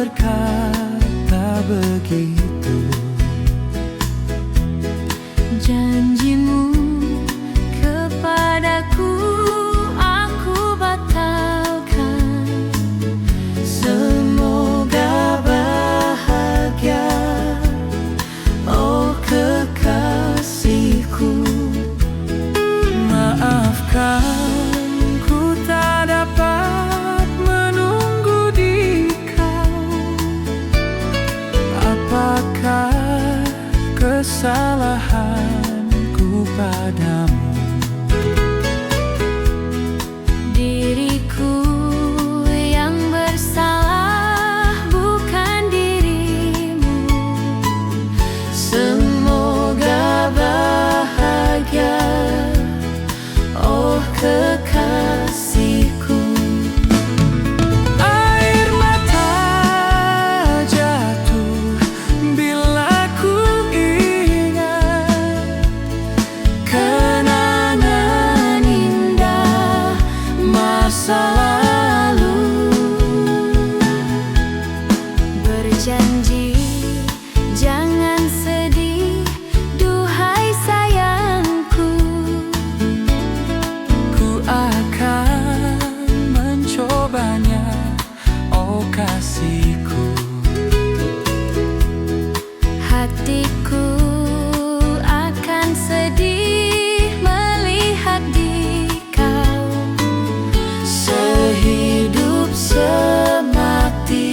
berkata begitu. Janjimu kepadaku aku batalkan. Semoga bahagia, oh kekasihku. Maafkan ku tak dapat menunggu di kau. Apakah kesalahanku padamu? Diriku yang bersalah, bukan dirimu. Semoga bahagia, oh kekasihku. Air mata jatuh bila ku ingat kenangan indah masa lalu. Berjanji jangan sedih, duhai sayangku. Ku akan mencobanya, oh kasihku. Hatiku akan sedih melihat di kau. Sehidup semati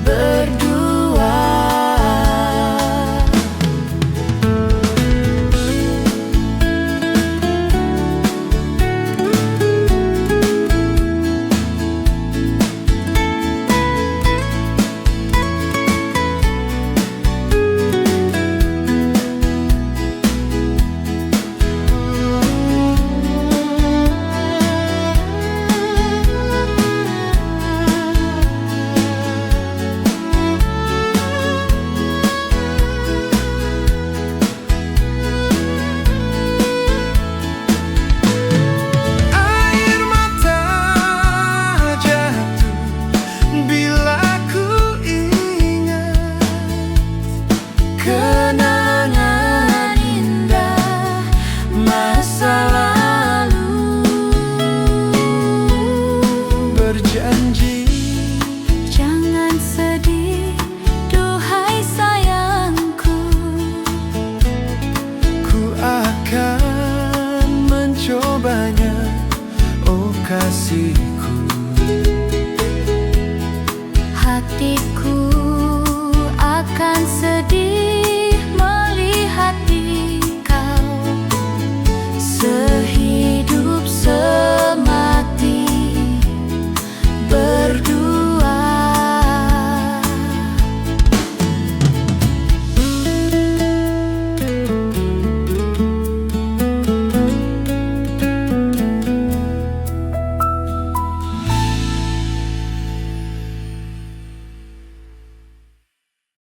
berdua. Air mata jatuh bila ku ingat kenangan indah masa lalu. Berjanji Jangan sedih, duhai sayangku. ku akan mencobanya, oh kasihku. Hatiku akan sedih melihat